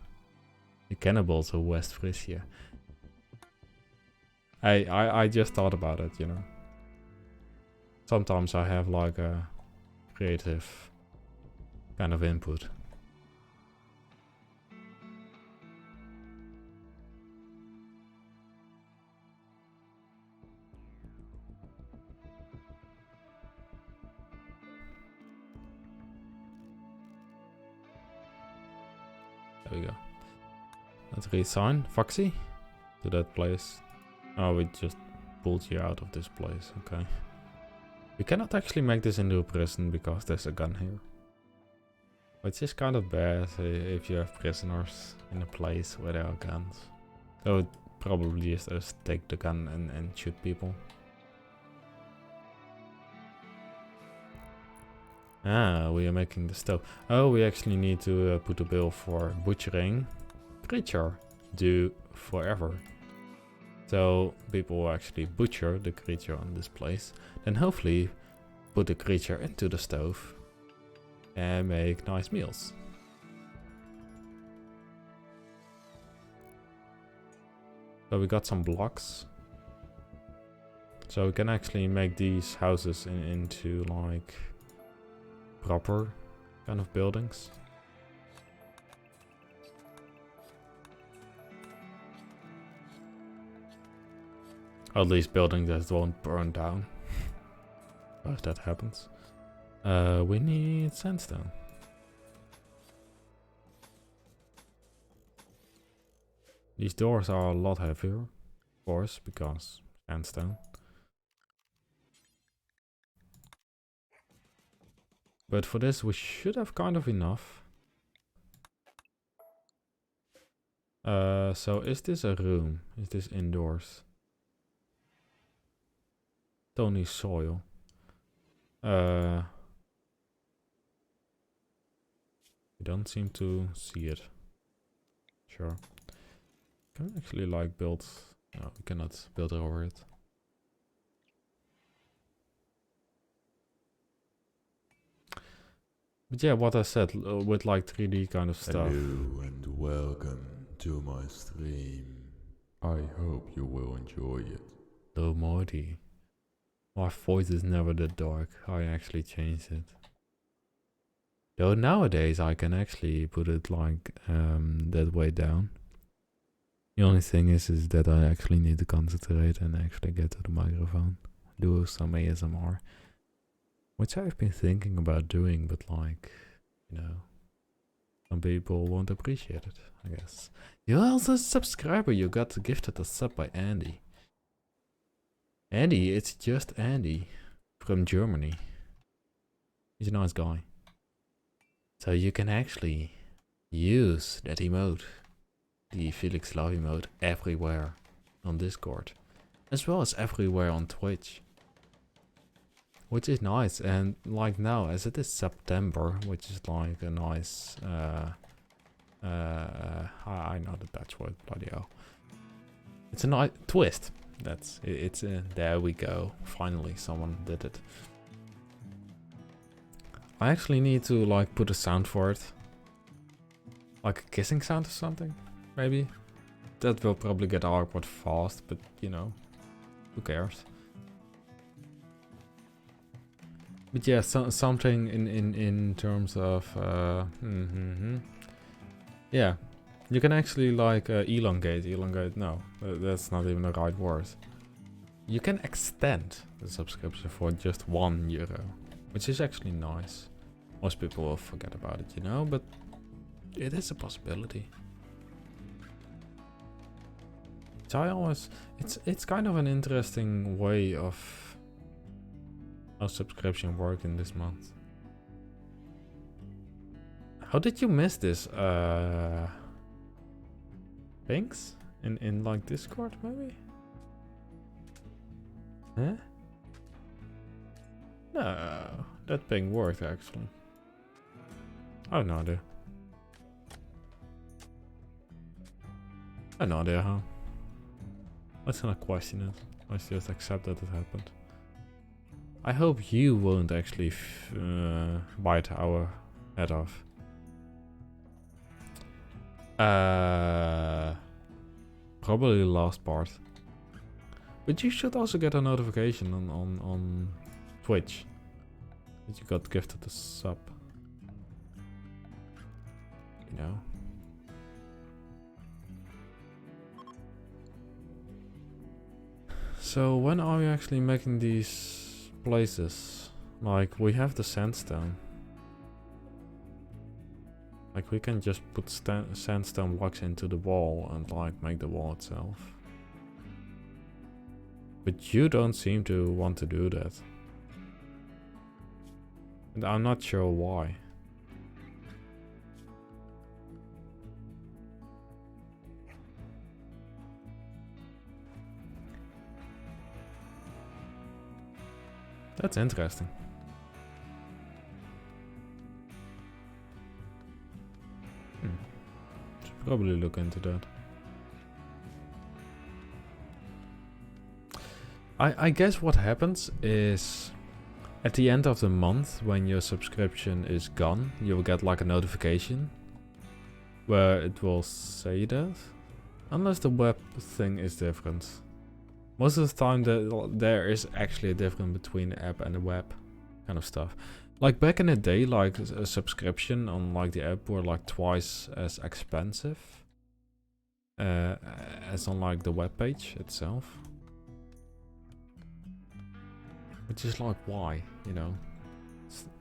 The Cannibals of West Frisia. I just thought about it, you know. Sometimes I have like a creative kind of input. There we go. Let's reassign Foxy to that place. Oh, we just pulled you out of this place. Okay. We cannot actually make this into a prison because there's a gun here. Which is kind of bad if you have prisoners in a place where there are guns. So it probably is just take the gun and shoot people. Ah, we are making the stove. Oh, we actually need to put a bill for butchering creature. Do forever. So people will actually butcher the creature on this place. Then hopefully put the creature into the stove and make nice meals. So we got some blocks. So we can actually make these houses into like proper kind of buildings. Or at least buildings that won't burn down. If that happens. We need sandstone. These doors are a lot heavier, of course, because sandstone. But for this we should have kind of enough. So is this a room? Is this indoors? Stony soil. You don't seem to see it. Sure. Can we actually like build? No, we cannot build over it. But yeah, what I said with like 3D kind of stuff. Hello and welcome to my stream. I hope you will enjoy it. Hello, Morty. My voice is never that dark. I actually changed it. Though nowadays I can actually put it like that way down. The only thing is that I actually need to concentrate and actually get to the microphone. Do some ASMR. Which I've been thinking about doing, but like, you know, some people won't appreciate it, I guess. You're also a subscriber, you got gifted a sub by Andy. Andy, it's just Andy from Germany. He's a nice guy. So you can actually use that emote, the Felix love emote, everywhere on Discord. As well as everywhere on Twitch. Which is nice, and like now, as it is September, which is like a nice, I know the Dutch word, bloody hell. It's a nice twist. That's, it's there we go. Finally, someone did it. I actually need to like put a sound for it. Like a kissing sound or something, maybe. That will probably get awkward fast, but you know, who cares? But yeah, something in terms of yeah, you can actually like elongate. No, that's not even the right word. You can extend the subscription for just €1, which is actually nice. Most people will forget about it, you know, but it is a possibility. So I always, it's kind of an interesting way of how subscription work in this month. How did you miss this? Pinks? In like Discord maybe? Huh? No, that ping worked actually. I have no idea. I have no idea how. Let's not question it. Let's just accept that it happened. I hope you won't actually bite our head off. Probably the last part. But you should also get a notification on Twitch that you got gifted a sub. You know. So when are we actually making these places? Like we have the sandstone. Like we can just put sandstone blocks into the wall and like make the wall itself. But you don't seem to want to do that. And I'm not sure why. That's interesting. Should probably look into that. I guess what happens is at the end of the month when your subscription is gone, you will get like a notification where it will say that. Unless the web thing is different. Most of the time there is actually a difference between the app and the web kind of stuff. Like back in the day, like a subscription on like the app were like twice as expensive as on like the web page itself. Which is like, why, you know?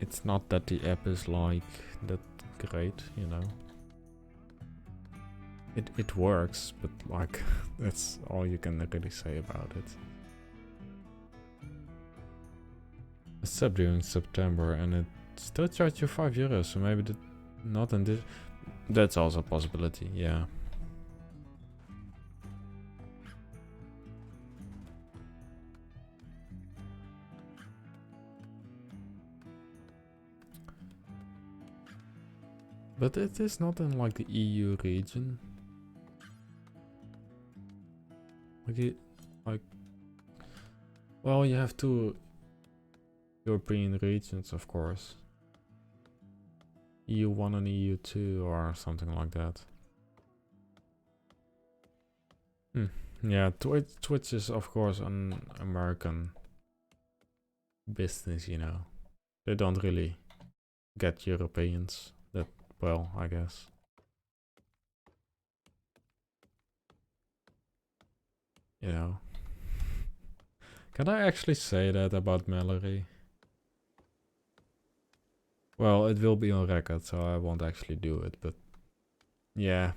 It's not that the app is like that great, you know? It works, but like that's all you can really say about it. I stopped doing September and it still charged you €5, so maybe not in this. That's also a possibility, yeah. But it is not in like the EU region. Like, well, you have two European regions, of course. EU1 and EU2 or something like that. Yeah, Twitch is of course an American business, you know. They don't really get Europeans that well, I guess. You know. Can I actually say that about Mallory? Well, it will be on record, so I won't actually do it, but yeah.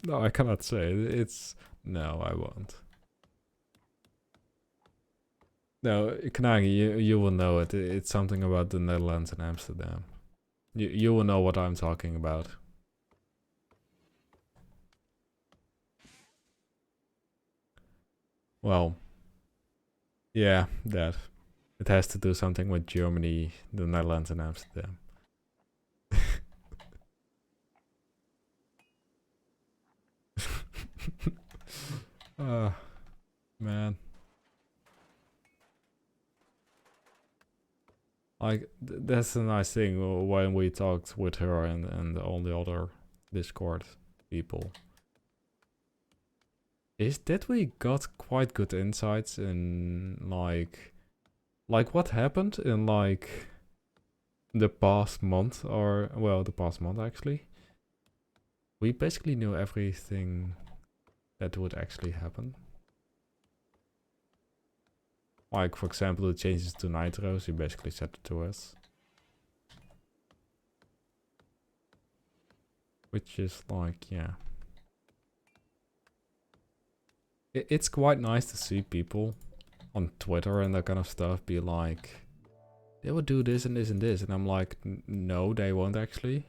No, I cannot say it. No, I won't. No, Knagi, you will know it. It's something about the Netherlands and Amsterdam. You will know what I'm talking about. Well, yeah, that. It has to do something with Germany, the Netherlands, and Amsterdam. Man. Like, that's a nice thing when we talked with her and all the other Discord people. Is that we got quite good insights in like what happened in like the past month, or well, the past month actually. We basically knew everything that would actually happen. Like, for example, the changes to Nitros, you basically said it to us. Which is like, yeah. It's quite nice to see people on Twitter and that kind of stuff be like, they will do this and this and this. And I'm like, no, they won't actually.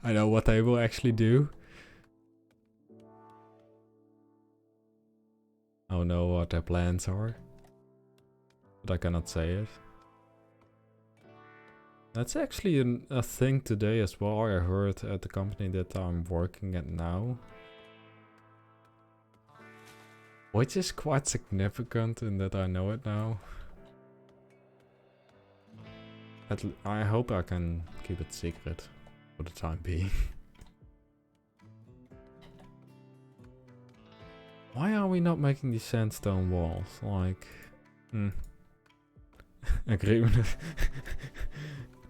I know what they will actually do. I don't know what their plans are. But I cannot say it. That's actually a thing today as well. I heard at the company that I'm working at now. Which is quite significant in that I know it now. I hope I can keep it secret for the time being. Why are we not making these sandstone walls? Like, agreement.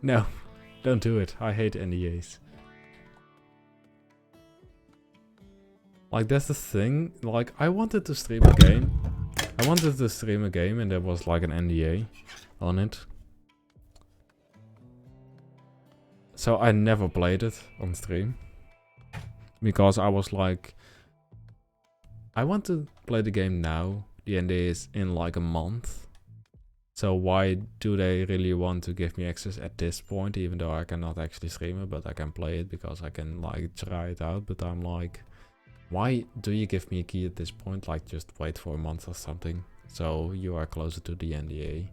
No, don't do it. I hate NDAs. Like, that's the thing. Like, I wanted to stream a game. And there was like an NDA on it. So I never played it on stream. Because I was like, I want to play the game now. The NDA is in like a month. So why do they really want to give me access at this point, even though I cannot actually stream it, but I can play it because I can like try it out. But I'm like, why do you give me a key at this point? Like, just wait for a month or something, so you are closer to the NDA,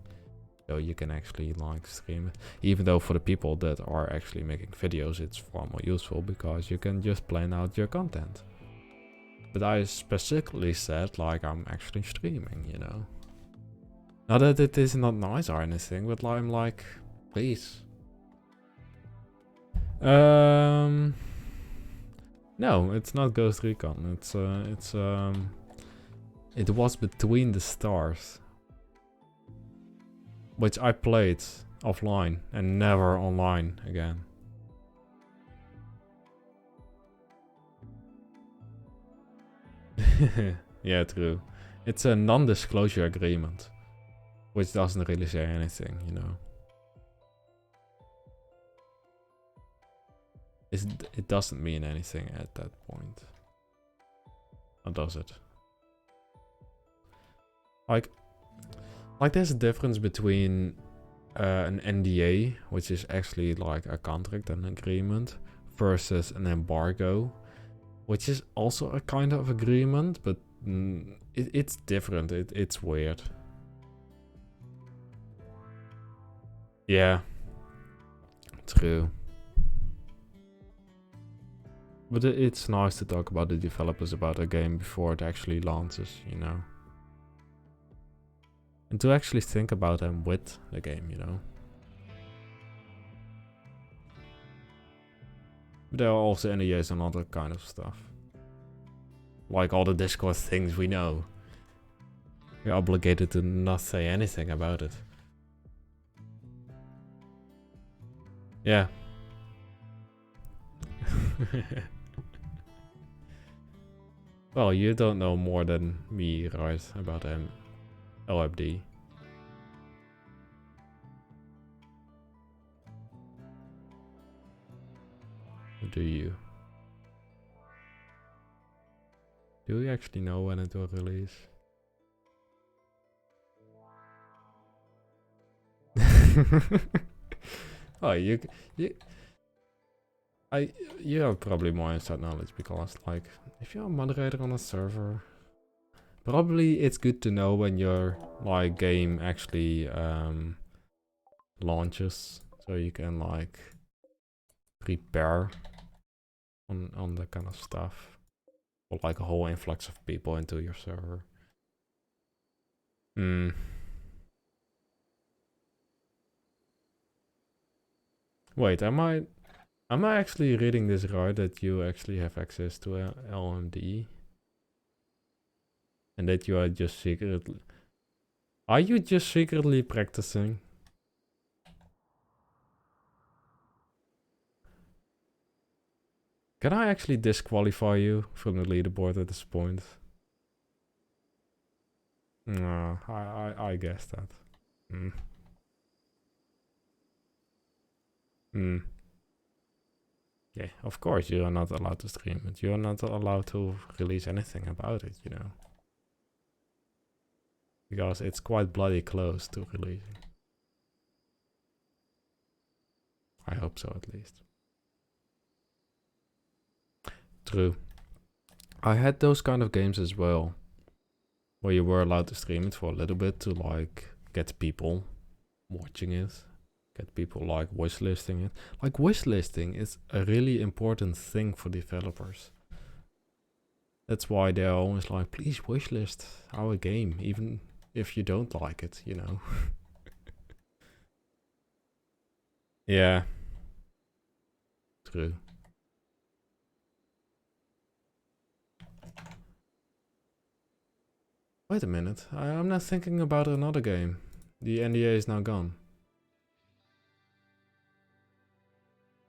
so you can actually like stream it. Even though for the people that are actually making videos, it's far more useful because you can just plan out your content. But I specifically said like I'm actually streaming, you know. Not that it is not nice or anything, but I'm like, please. No, it's not Ghost Recon. It was Between the Stars. which I played offline and never online again. Yeah, true. It's a non-disclosure agreement, which doesn't really say anything, you know. It doesn't mean anything at that point. Or does it? Like there's a difference between an NDA, which is actually like a contract, an agreement, versus an embargo, which is also a kind of agreement, but it's different. It's weird. Yeah, true. But it's nice to talk about the developers about a game before it actually launches, you know. And to actually think about them with the game, you know. But there are also NDAs and other kind of stuff. Like all the Discord things we know. We're obligated to not say anything about it. Yeah. Well, you don't know more than me, right, about LFD. Or do you? Do you actually know when it will release? Oh, you have probably more inside knowledge, because like if you're a moderator on a server, probably it's good to know when your like game actually launches, so you can like prepare on that kind of stuff, or like a whole influx of people into your server. Wait, am I actually reading this right, that you actually have access to LMD? And that you are just secretly... Are you just secretly practicing? Can I actually disqualify you from the leaderboard at this point? No, I guess that. Yeah, of course you are not allowed to stream it. You are not allowed to release anything about it, you know. Because it's quite bloody close to releasing. I hope so, at least. True. I had those kind of games as well, where you were allowed to stream it for a little bit to like get people watching it, get people like wishlisting it. Like wishlisting is a really important thing for developers. That's why they're always like, please wishlist our game, even if you don't like it, you know. Yeah. True. Wait a minute, I'm not thinking about another game. The NDA is now gone.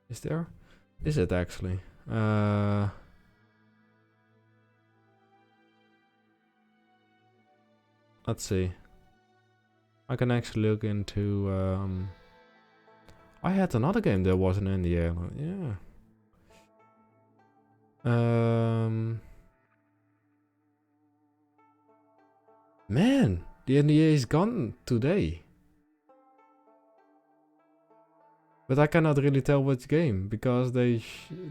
Is there? Is it actually? Let's see. I can actually look into... I had another game that was an NDA. Yeah. Man, the NDA is gone today. But I cannot really tell which game, because they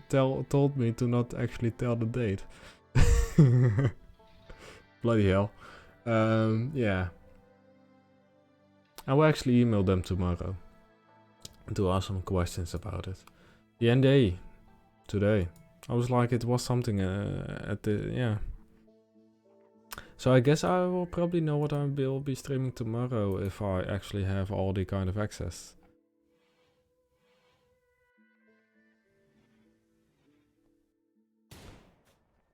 told me to not actually tell the date. Bloody hell. Yeah. I will actually email them tomorrow to ask some questions about it. The NDA today. I was like, it was something at the... Yeah. So I guess I will probably know what I will be streaming tomorrow if I actually have all the kind of access.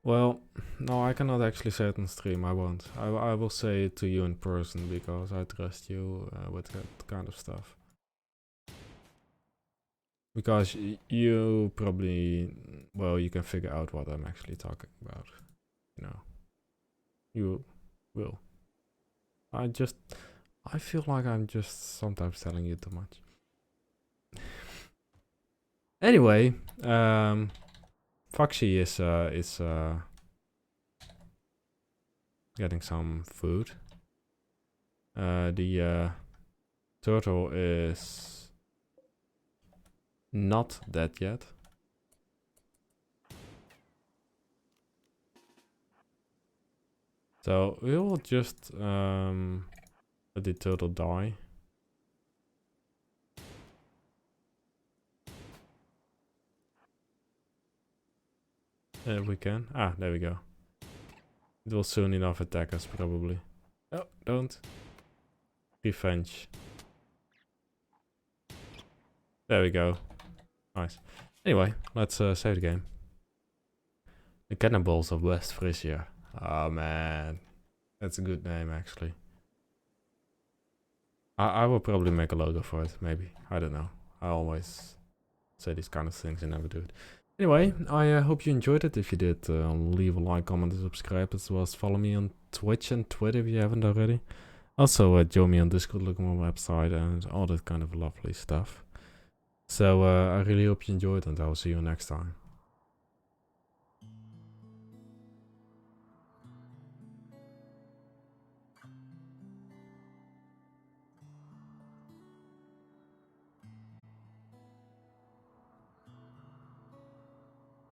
Well, no, I cannot actually say it on stream. I won't. I will say it to you in person because I trust you with that kind of stuff. Because you probably, well, you can figure out what I'm actually talking about. You know, you will. I feel like I'm just sometimes telling you too much. Anyway, Foxy is getting some food. The turtle is not dead yet. So we will just let the turtle die. If we can. Ah, there we go. It will soon enough attack us, probably. Oh, don't. Revenge. There we go. Nice. Anyway, let's save the game. The Cannibals of West Frisia. Oh man. That's a good name, actually. I will probably make a logo for it, maybe. I don't know. I always say these kind of things and never do it. Anyway, I hope you enjoyed it. If you did, leave a like, comment, and subscribe, as well as follow me on Twitch and Twitter if you haven't already. Also, join me on Discord, look on my website, and all that kind of lovely stuff. So, I really hope you enjoyed, and I will see you next time.